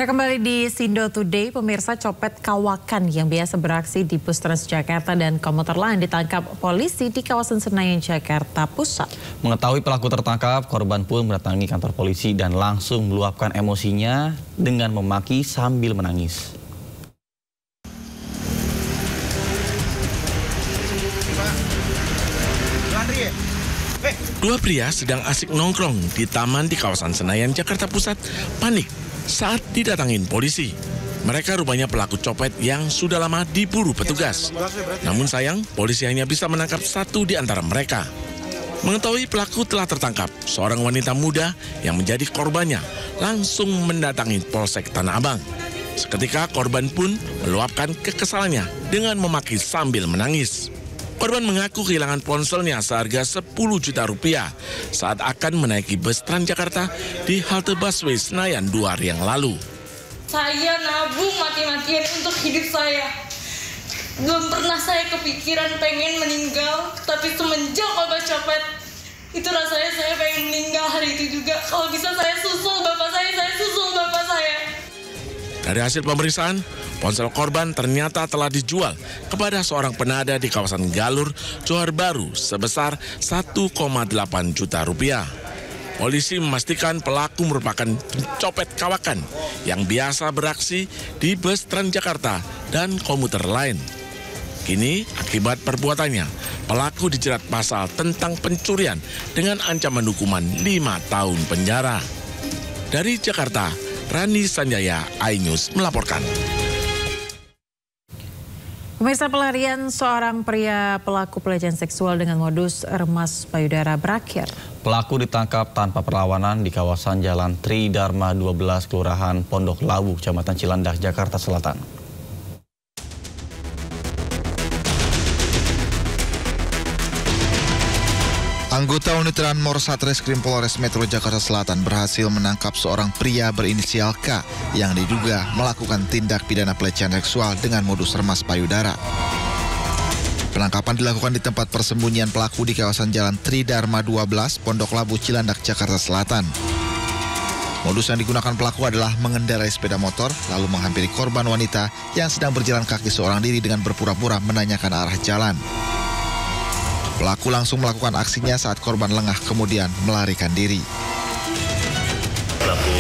Anda kembali di Sindo Today, pemirsa. Copet kawakan yang biasa beraksi di bus Transjakarta dan komuter lain ditangkap polisi di kawasan Senayan, Jakarta Pusat. Mengetahui pelaku tertangkap, korban pun mendatangi kantor polisi dan langsung meluapkan emosinya dengan memaki sambil menangis. Dua pria sedang asik nongkrong di taman di kawasan Senayan, Jakarta Pusat panik saat didatangin polisi. Mereka rupanya pelaku copet yang sudah lama diburu petugas. Namun sayang, polisi hanya bisa menangkap satu di antara mereka. Mengetahui pelaku telah tertangkap, seorang wanita muda yang menjadi korbannya langsung mendatangi Polsek Tanah Abang. Seketika korban pun meluapkan kekesalannya dengan memaki sambil menangis. Korban mengaku kehilangan ponselnya seharga 10 juta rupiah saat akan menaiki bus Transjakarta di halte busway Senayan 2 hari yang lalu. Saya nabung mati-matian untuk hidup saya. Belum pernah saya kepikiran pengen meninggal, tapi semenjak obat copet, itu rasanya saya pengen meninggal hari itu juga. Kalau bisa saya susul bapak saya susul bapak saya. Dari hasil pemeriksaan, ponsel korban ternyata telah dijual kepada seorang penada di kawasan Galur, Johar Baru sebesar 1,8 juta rupiah. Polisi memastikan pelaku merupakan copet kawakan yang biasa beraksi di bus Transjakarta dan komuter lain. Kini akibat perbuatannya, pelaku dijerat pasal tentang pencurian dengan ancaman hukuman 5 tahun penjara. Dari Jakarta, Rani Sanjaya, iNews melaporkan. Pemirsa, pelarian seorang pria pelaku pelecehan seksual dengan modus remas payudara berakhir. Pelaku ditangkap tanpa perlawanan di kawasan Jalan Tri Dharma 12, Kelurahan Pondok Labu, Kecamatan Cilandak, Jakarta Selatan. Anggota unit Ranmor Satreskrim Polres Metro Jakarta Selatan berhasil menangkap seorang pria berinisial K yang diduga melakukan tindak pidana pelecehan seksual dengan modus remas payudara. Penangkapan dilakukan di tempat persembunyian pelaku di kawasan Jalan Tri Dharma 12, Pondok Labu, Cilandak, Jakarta Selatan. Modus yang digunakan pelaku adalah mengendarai sepeda motor lalu menghampiri korban wanita yang sedang berjalan kaki seorang diri dengan berpura-pura menanyakan arah jalan. Pelaku langsung melakukan aksinya saat korban lengah kemudian melarikan diri. Pelaku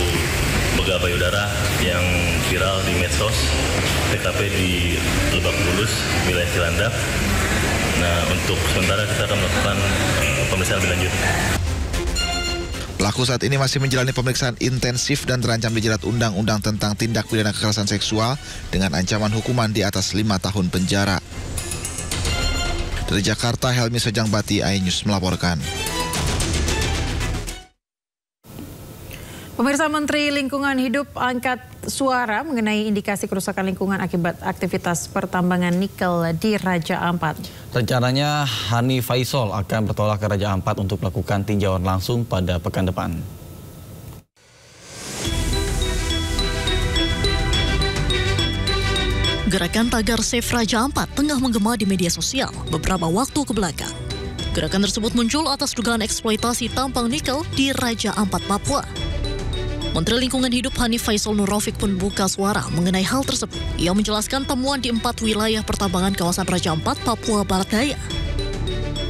begal payudara yang viral di medsos, TKP di Lebak Bulus, wilayah Cilandak. Nah, untuk sementara kita akan melakukan pemeriksaan lebih lanjut. Pelaku saat ini masih menjalani pemeriksaan intensif dan terancam dijerat Undang-Undang tentang Tindak Pidana Kekerasan Seksual dengan ancaman hukuman di atas 5 tahun penjara. Dari Jakarta, Helmi Sejangbati, iNews melaporkan. Pemirsa, Menteri Lingkungan Hidup angkat suara mengenai indikasi kerusakan lingkungan akibat aktivitas pertambangan nikel di Raja Ampat. Rencananya Hani Faisal akan bertolak ke Raja Ampat untuk melakukan tinjauan langsung pada pekan depan. Gerakan tagar Save Raja Ampat tengah menggema di media sosial beberapa waktu kebelakang. Gerakan tersebut muncul atas dugaan eksploitasi tambang nikel di Raja Ampat, Papua. Menteri Lingkungan Hidup Hanif Faisal Nurrafiq pun buka suara mengenai hal tersebut. Ia menjelaskan temuan di 4 wilayah pertambangan kawasan Raja Ampat, Papua Barat Daya.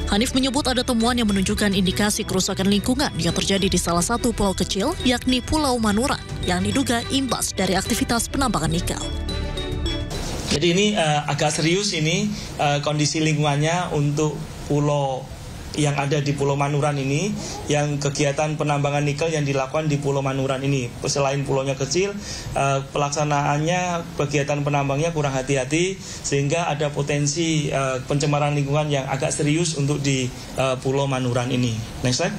Hanif menyebut ada temuan yang menunjukkan indikasi kerusakan lingkungan yang terjadi di salah satu pulau kecil, yakni Pulau Manuran, yang diduga imbas dari aktivitas penambangan nikel. Jadi ini agak serius ini kondisi lingkungannya untuk pulau yang ada di Pulau Manuran ini, yang kegiatan penambangan nikel yang dilakukan di Pulau Manuran ini. Selain pulaunya kecil, pelaksanaannya kegiatan penambangnya kurang hati-hati sehingga ada potensi pencemaran lingkungan yang agak serius untuk di Pulau Manuran ini. Next slide.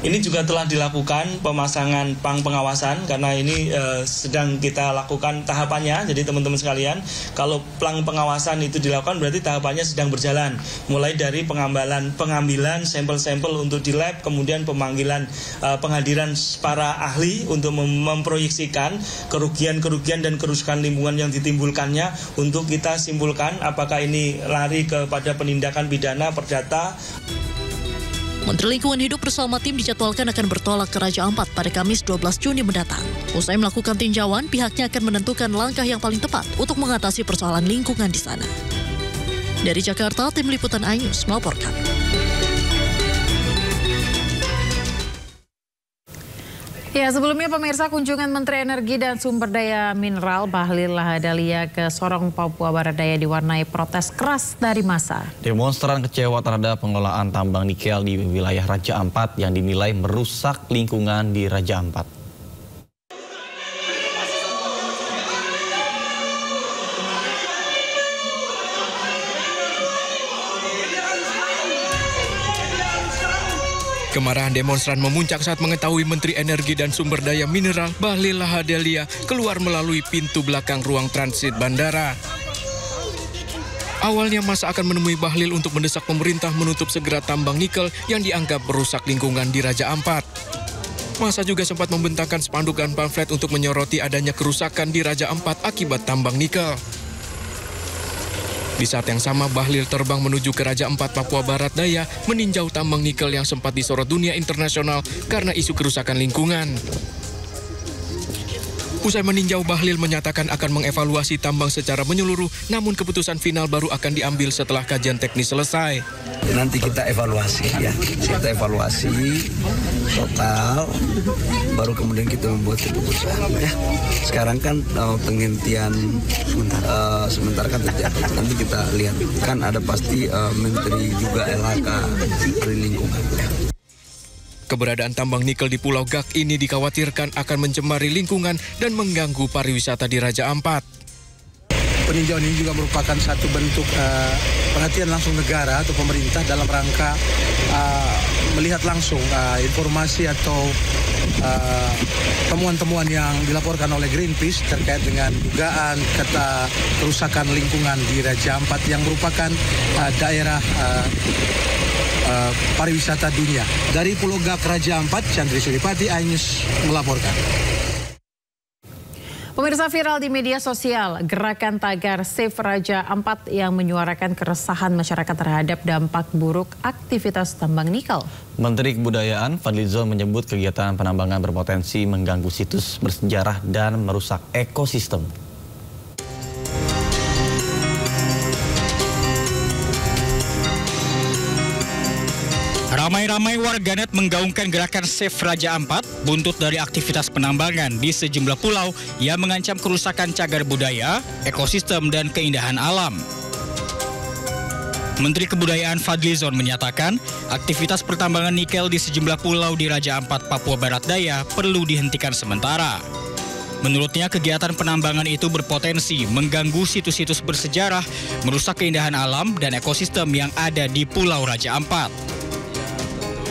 Ini juga telah dilakukan pemasangan pang pengawasan karena ini sedang kita lakukan tahapannya. Jadi teman-teman sekalian, kalau pang pengawasan itu dilakukan berarti tahapannya sedang berjalan. Mulai dari pengambilan sampel-sampel untuk di lab, kemudian pemanggilan penghadiran para ahli untuk memproyeksikan kerugian-kerugian dan kerusakan lingkungan yang ditimbulkannya untuk kita simpulkan apakah ini lari kepada penindakan pidana perdata. Menteri Lingkungan Hidup bersama tim dijadwalkan akan bertolak ke Raja Ampat pada Kamis 12 Juni mendatang. Usai melakukan tinjauan, pihaknya akan menentukan langkah yang paling tepat untuk mengatasi persoalan lingkungan di sana. Dari Jakarta, tim liputan iNews melaporkan. Ya, sebelumnya pemirsa, kunjungan Menteri Energi dan Sumber Daya Mineral Bahlil Lahadalia ke Sorong, Papua Barat Daya diwarnai protes keras dari massa. Demonstran kecewa terhadap pengelolaan tambang nikel di wilayah Raja Ampat yang dinilai merusak lingkungan di Raja Ampat. Kemarahan demonstran memuncak saat mengetahui Menteri Energi dan Sumber Daya Mineral Bahlil Lahadalia keluar melalui pintu belakang ruang transit bandara. Awalnya massa akan menemui Bahlil untuk mendesak pemerintah menutup segera tambang nikel yang dianggap merusak lingkungan di Raja Ampat. Massa juga sempat membentangkan spanduk dan pamflet untuk menyoroti adanya kerusakan di Raja Ampat akibat tambang nikel. Di saat yang sama, Bahlil terbang menuju ke Raja Ampat, Papua Barat Daya, meninjau tambang nikel yang sempat disorot dunia internasional karena isu kerusakan lingkungan. Usai meninjau, Bahlil menyatakan akan mengevaluasi tambang secara menyeluruh, namun keputusan final baru akan diambil setelah kajian teknis selesai. Nanti kita evaluasi ya, kita evaluasi total, baru kemudian kita membuat keputusan ya. Sekarang kan penghentian sementara kan terjadi. Nanti kita lihat, kan ada pasti Menteri juga LHK dari lingkungan ya. Keberadaan tambang nikel di Pulau Gak ini dikhawatirkan akan mencemari lingkungan dan mengganggu pariwisata di Raja Ampat. Peninjauan ini juga merupakan satu bentuk perhatian langsung negara atau pemerintah dalam rangka melihat langsung informasi atau temuan-temuan yang dilaporkan oleh Greenpeace terkait dengan dugaan kerusakan lingkungan di Raja Ampat yang merupakan daerah pariwisata dunia. Dari Pulau Gak, Raja Ampat, Chandri Suripati, iNews melaporkan. Pemirsa, viral di media sosial gerakan tagar Save Raja Ampat yang menyuarakan keresahan masyarakat terhadap dampak buruk aktivitas tambang nikel. Menteri Kebudayaan Fadlizon menyebut kegiatan penambangan berpotensi mengganggu situs bersejarah dan merusak ekosistem. Ramai-ramai warganet menggaungkan gerakan Save Raja Ampat buntut dari aktivitas penambangan di sejumlah pulau yang mengancam kerusakan cagar budaya, ekosistem, dan keindahan alam. Menteri Kebudayaan Fadlizon menyatakan aktivitas pertambangan nikel di sejumlah pulau di Raja Ampat, Papua Barat Daya perlu dihentikan sementara. Menurutnya, kegiatan penambangan itu berpotensi mengganggu situs-situs bersejarah, merusak keindahan alam dan ekosistem yang ada di Pulau Raja Ampat.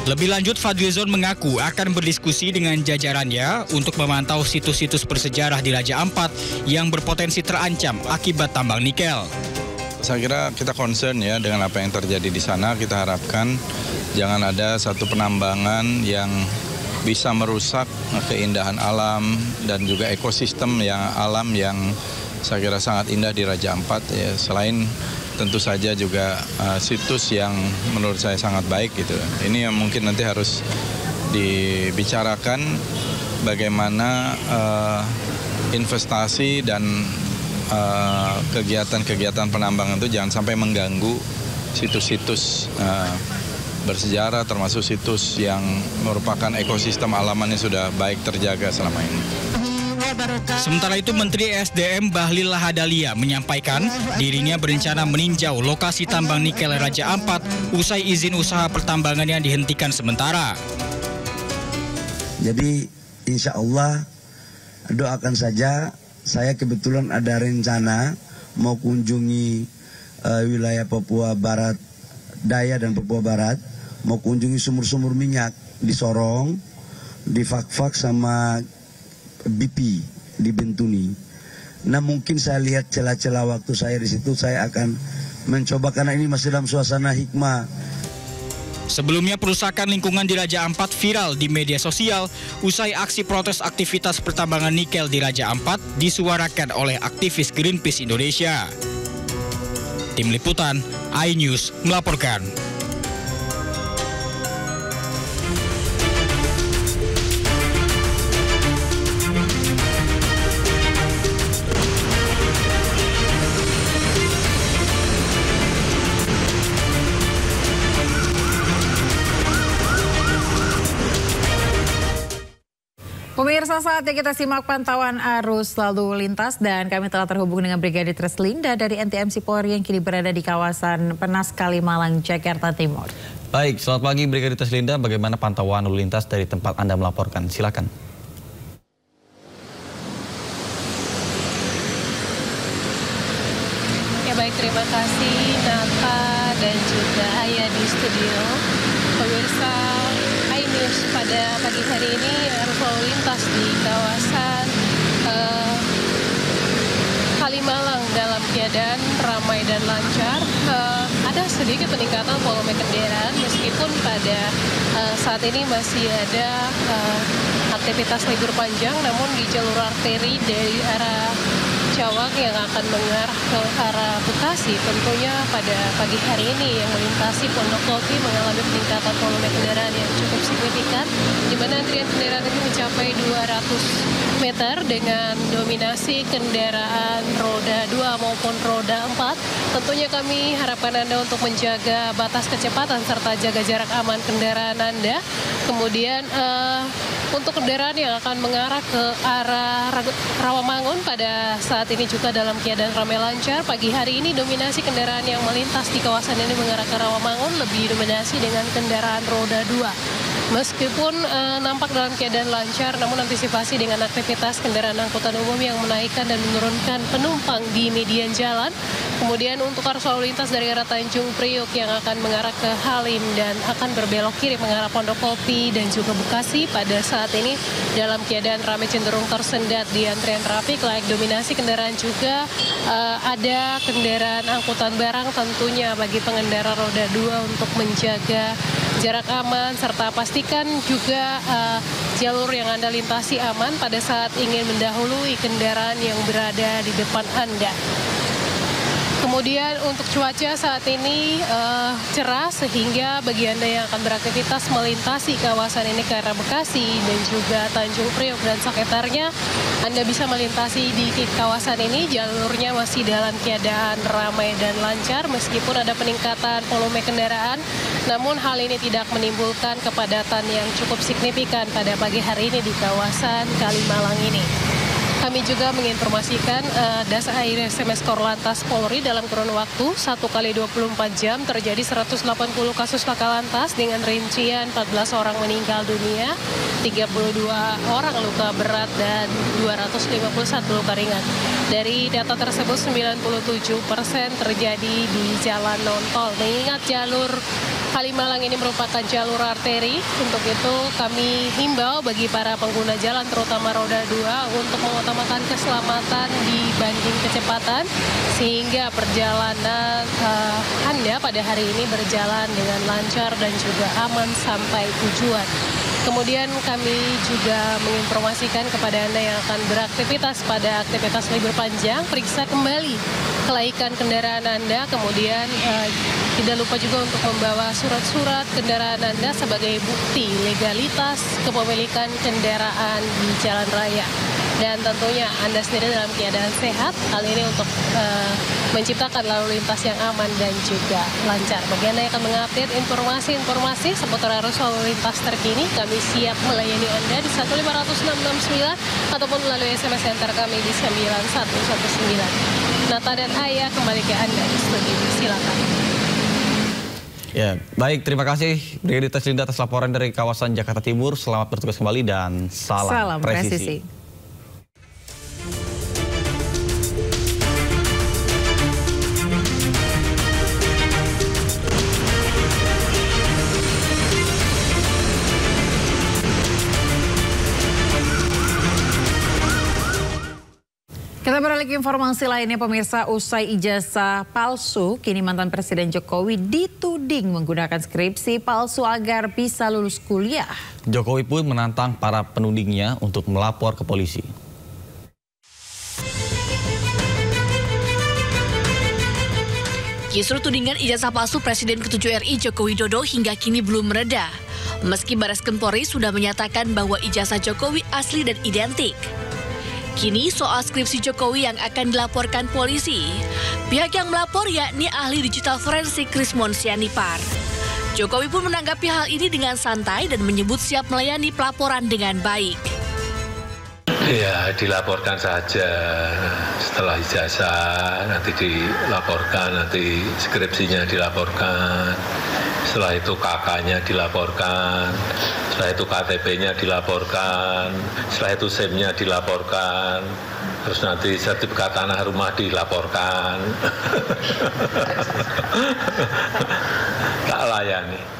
Lebih lanjut, Fadlizon mengaku akan berdiskusi dengan jajarannya untuk memantau situs-situs bersejarah di Raja Ampat yang berpotensi terancam akibat tambang nikel. Saya kira kita concern ya dengan apa yang terjadi di sana. Kita harapkan jangan ada satu penambangan yang bisa merusak keindahan alam dan juga ekosistem alam yang saya kira sangat indah di Raja Ampat ya. Selain tentu saja juga situs yang menurut saya sangat baik gitu. Ini yang mungkin nanti harus dibicarakan bagaimana investasi dan kegiatan-kegiatan penambangan itu jangan sampai mengganggu situs-situs bersejarah, termasuk situs yang merupakan ekosistem alamannya sudah baik terjaga selama ini. Sementara itu, Menteri SDM Bahlil Lahadalia menyampaikan dirinya berencana meninjau lokasi tambang nikel Raja Ampat usai izin usaha pertambangan yang dihentikan sementara. Jadi insya Allah doakan saja, saya kebetulan ada rencana mau kunjungi wilayah Papua Barat Daya dan Papua Barat, mau kunjungi sumur-sumur minyak di Sorong, di Fakfak sama BP di Bentuni. Nah, mungkin saya lihat celah-celah waktu saya di situ, saya akan mencoba karena ini masih dalam suasana hikmah. Sebelumnya, perusakan lingkungan di Raja Ampat viral di media sosial usai aksi protes aktivitas pertambangan nikel di Raja Ampat disuarakan oleh aktivis Greenpeace Indonesia. Tim Liputan iNews melaporkan. Pemirsa, saatnya kita simak pantauan arus lalu lintas dan kami telah terhubung dengan Brigadir Treslinda dari NTMC Polri yang kini berada di kawasan Penas Kalimalang, Jakarta Timur. Baik, selamat pagi Brigadir Treslinda. Bagaimana pantauan lalu lintas dari tempat Anda melaporkan? Silakan. Ya baik, terima kasih Nata dan juga Ayah di studio. Pemirsa iNews, pada pagi hari ini arus lalu lintas di kawasan Kalimalang dalam keadaan ramai dan lancar. Ada sedikit peningkatan volume kendaraan meskipun pada saat ini masih ada aktivitas libur panjang, namun di jalur arteri dari arah Cawang yang akan mengarah ke arah Bekasi tentunya pada pagi hari ini yang melintasi Pondok Kopi mengalami peningkatan volume kendaraan yang cukup signifikan, di mana antrian kendaraan ini mencapai 200 meter dengan dominasi kendaraan roda 2 maupun roda 4. Tentunya kami harapkan Anda untuk menjaga batas kecepatan serta jaga jarak aman kendaraan Anda. Kemudian untuk kendaraan yang akan mengarah ke arah Rawamangun pada saat ini juga dalam keadaan ramai lancar. Pagi hari ini dominasi kendaraan yang melintas di kawasan ini mengarah ke Rawamangun lebih dominasi dengan kendaraan roda 2. Meskipun nampak dalam keadaan lancar, namun antisipasi dengan aktivitas kendaraan angkutan umum yang menaikkan dan menurunkan penumpang di median jalan. Kemudian untuk arus lalu lintas dari arah Tanjung Priok yang akan mengarah ke Halim dan akan berbelok kiri mengarah Pondok Kopi dan juga Bekasi pada saat ini dalam keadaan ramai cenderung tersendat di antrian trafik. Layak dominasi kendaraan juga ada kendaraan angkutan barang tentunya bagi pengendara roda 2 untuk menjaga jarak aman serta pastikan juga jalur yang Anda lintasi aman pada saat ingin mendahului kendaraan yang berada di depan Anda. Kemudian untuk cuaca saat ini cerah sehingga bagi Anda yang akan beraktivitas melintasi kawasan ini ke arah Bekasi dan juga Tanjung Priok dan sekitarnya, Anda bisa melintasi di kawasan ini. Jalurnya masih dalam keadaan ramai dan lancar meskipun ada peningkatan volume kendaraan, namun hal ini tidak menimbulkan kepadatan yang cukup signifikan pada pagi hari ini di kawasan Kalimalang ini. Kami juga menginformasikan dasar air SMS Korlantas Polri dalam kurun waktu 1 kali 24 jam terjadi 180 kasus laka lantas dengan rincian 14 orang meninggal dunia, 32 orang luka berat dan 251 luka ringan. Dari data tersebut 97% terjadi di jalan non-tol. Mengingat jalur Kalimalang ini merupakan jalur arteri, untuk itu kami himbau bagi para pengguna jalan terutama roda 2 untuk mengutamakan keselamatan dibanding kecepatan sehingga perjalanan Anda pada hari ini berjalan dengan lancar dan juga aman sampai tujuan. Kemudian kami juga menginformasikan kepada Anda yang akan beraktivitas pada aktivitas libur panjang, periksa kembali kelaikan kendaraan Anda, kemudian tidak lupa juga untuk membawa surat-surat kendaraan Anda sebagai bukti legalitas kepemilikan kendaraan di jalan raya. Dan tentunya Anda sendiri dalam keadaan sehat, hal ini untuk menciptakan lalu lintas yang aman dan juga lancar. Bagi Anda yang akan mengupdate informasi-informasi seputar arus lalu lintas terkini, kami siap melayani Anda di 1500669 ataupun melalui SMS center kami di 9119. Nata dan Ayah kembali ke Anda di studio. Silakan. Ya, baik, terima kasih Brigadir Treslinda atas laporan dari kawasan Jakarta Timur. Selamat bertugas kembali dan salam presisi. Kita beralih ke informasi lainnya, pemirsa. Usai ijazah palsu, kini mantan Presiden Jokowi dituding menggunakan skripsi palsu agar bisa lulus kuliah. Jokowi pun menantang para penudingnya untuk melapor ke polisi. Kisru tudingan ijazah palsu Presiden ke-7 RI Joko Widodo hingga kini belum mereda. Meski Barreskrim Polri sudah menyatakan bahwa ijazah Jokowi asli dan identik. Kini soal skripsi Jokowi yang akan dilaporkan polisi. Pihak yang melapor yakni ahli digital forensik Krismon Sianipar. Jokowi pun menanggapi hal ini dengan santai dan menyebut siap melayani pelaporan dengan baik. Ya, dilaporkan saja. Setelah ijazah nanti dilaporkan, nanti skripsinya dilaporkan. Setelah itu KK-nya dilaporkan, setelah itu KTP-nya dilaporkan, setelah itu SIM-nya dilaporkan, terus nanti sertifikat tanah rumah dilaporkan. Tak layani.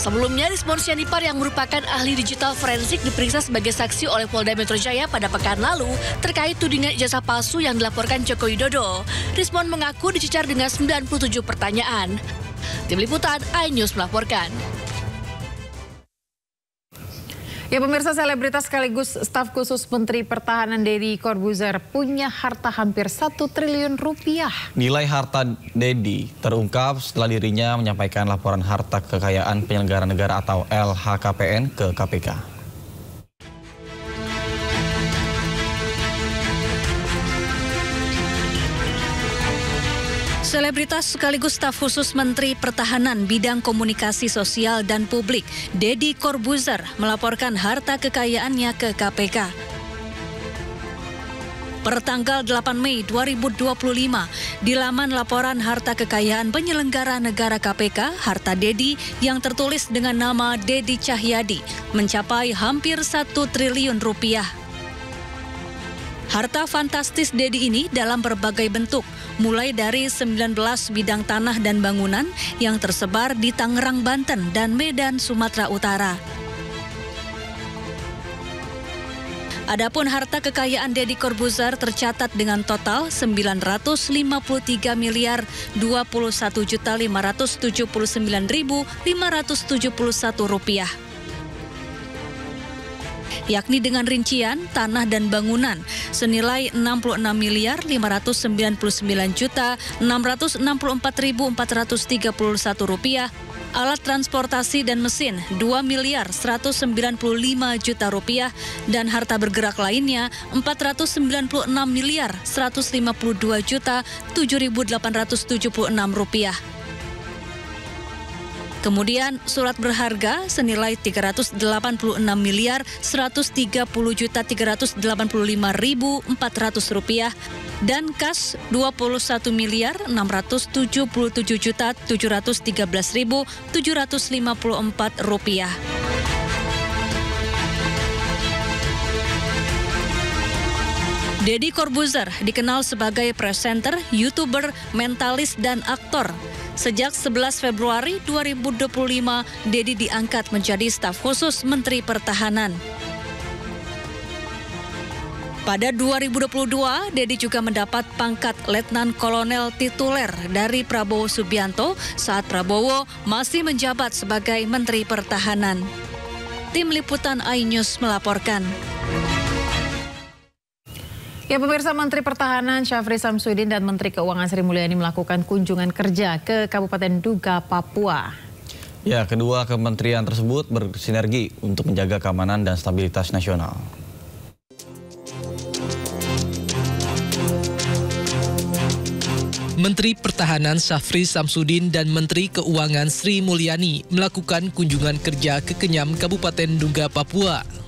Sebelumnya, Rismond Sianipar yang merupakan ahli digital forensik diperiksa sebagai saksi oleh Polda Metro Jaya pada pekan lalu terkait tudingan ijazah palsu yang dilaporkan Joko Widodo. Rismond mengaku dicecar dengan 97 pertanyaan. Tim Liputan iNews melaporkan. Ya pemirsa, selebritas sekaligus staf khusus Menteri Pertahanan Deddy Corbuzier punya harta hampir 1 triliun rupiah. Nilai harta Deddy terungkap setelah dirinya menyampaikan laporan harta kekayaan penyelenggara negara atau LHKPN ke KPK. Selebritas sekaligus staf khusus Menteri Pertahanan bidang komunikasi sosial dan publik, Deddy Corbuzier, melaporkan harta kekayaannya ke KPK. Pertanggal 8 Mei 2025, di laman laporan harta kekayaan penyelenggara negara KPK, harta Deddy yang tertulis dengan nama Deddy Cahyadi mencapai hampir 1 triliun rupiah. Harta fantastis Deddy ini dalam berbagai bentuk, mulai dari 19 bidang tanah dan bangunan yang tersebar di Tangerang, Banten, dan Medan, Sumatera Utara. Adapun harta kekayaan Deddy Corbuzier tercatat dengan total 953 miliar 21.579.571 rupiah. Yakni dengan rincian tanah dan bangunan senilai 66 miliar 599.664.431 rupiah, alat transportasi dan mesin 2 miliar 195 juta rupiah, dan harta bergerak lainnya 496 miliar 152 juta 7.876 rupiah. Kemudian surat berharga senilai 386 miliar 130 juta 385.400 rupiah dan kas 21 miliar 677 juta 713.754 rupiah. Deddy Corbuzier dikenal sebagai presenter, YouTuber, mentalis, dan aktor. Sejak 11 Februari 2025, Deddy diangkat menjadi staf khusus Menteri Pertahanan. Pada 2022, Deddy juga mendapat pangkat Letnan Kolonel tituler dari Prabowo Subianto saat Prabowo masih menjabat sebagai Menteri Pertahanan. Tim Liputan iNews melaporkan. Ya pemirsa, Menteri Pertahanan Syafri Samsudin dan Menteri Keuangan Sri Mulyani melakukan kunjungan kerja ke Kabupaten Duga, Papua. Ya, kedua kementerian tersebut bersinergi untuk menjaga keamanan dan stabilitas nasional. Menteri Pertahanan Syafri Samsudin dan Menteri Keuangan Sri Mulyani melakukan kunjungan kerja ke Kenyam, Kabupaten Duga, Papua.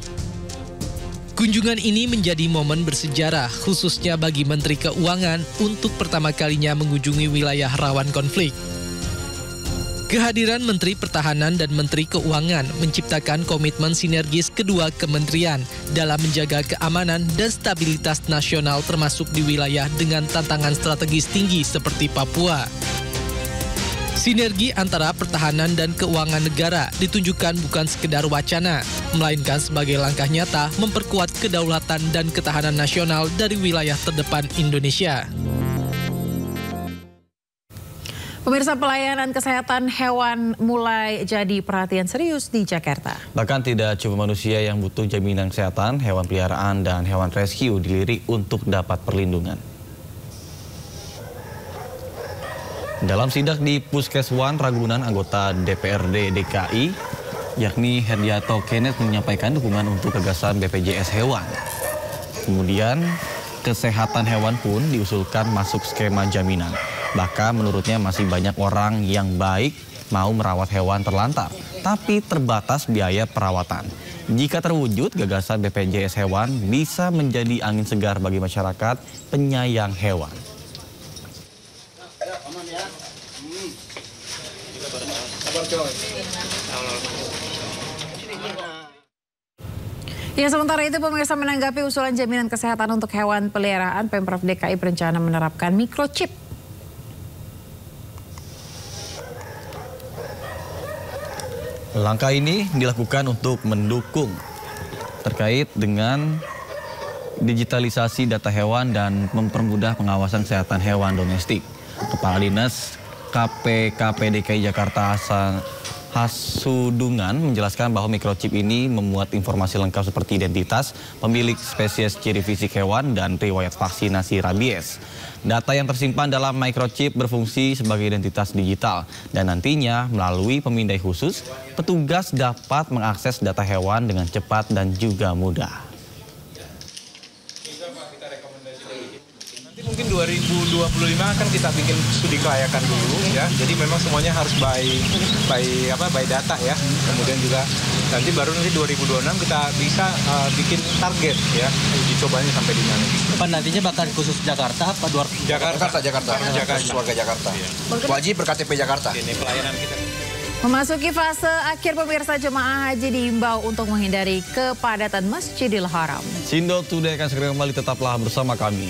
Kunjungan ini menjadi momen bersejarah khususnya bagi Menteri Keuangan untuk pertama kalinya mengunjungi wilayah rawan konflik. Kehadiran Menteri Pertahanan dan Menteri Keuangan menciptakan komitmen sinergis kedua kementerian dalam menjaga keamanan dan stabilitas nasional termasuk di wilayah dengan tantangan strategis tinggi seperti Papua. Sinergi antara pertahanan dan keuangan negara ditunjukkan bukan sekedar wacana, melainkan sebagai langkah nyata memperkuat kedaulatan dan ketahanan nasional dari wilayah terdepan Indonesia. Pemirsa, pelayanan kesehatan hewan mulai jadi perhatian serius di Jakarta. Bahkan tidak cuma manusia yang butuh jaminan kesehatan, hewan peliharaan dan hewan rescue dilirik untuk dapat perlindungan. Dalam sidak di Puskeswan Ragunan, anggota DPRD DKI, yakni Herdiato Kenneth menyampaikan dukungan untuk gagasan BPJS Hewan. Kemudian, kesehatan hewan pun diusulkan masuk skema jaminan. Bahkan menurutnya masih banyak orang yang baik mau merawat hewan terlantar, tapi terbatas biaya perawatan. Jika terwujud, gagasan BPJS Hewan bisa menjadi angin segar bagi masyarakat penyayang hewan. Ya, sementara itu pemirsa, menanggapi usulan jaminan kesehatan untuk hewan peliharaan, Pemprov DKI berencana menerapkan microchip. Langkah ini dilakukan untuk mendukung terkait dengan digitalisasi data hewan dan mempermudah pengawasan kesehatan hewan domestik. Kepala Dinas KPKP DKI Jakarta Hasudungan menjelaskan bahwa microchip ini memuat informasi lengkap seperti identitas, pemilik, spesies, ciri fisik hewan, dan riwayat vaksinasi rabies. Data yang tersimpan dalam microchip berfungsi sebagai identitas digital dan nantinya melalui pemindai khusus, petugas dapat mengakses data hewan dengan cepat dan juga mudah. Mungkin 2025 kan kita bikin studi kelayakan dulu ya. Jadi memang semuanya harus by data ya. Kemudian juga nanti 2026 kita bisa bikin target ya. Uji cobanya sampai di mana. Pak, nantinya bakal khusus Jakarta apa luar Jakarta. Warga Jakarta. Wajib berKTP Jakarta. Ini pelayanan kita. Memasuki fase akhir, pemirsa, jemaah haji diimbau untuk menghindari kepadatan Masjidil Haram. Sindo Today akan segera kembali, tetaplah bersama kami.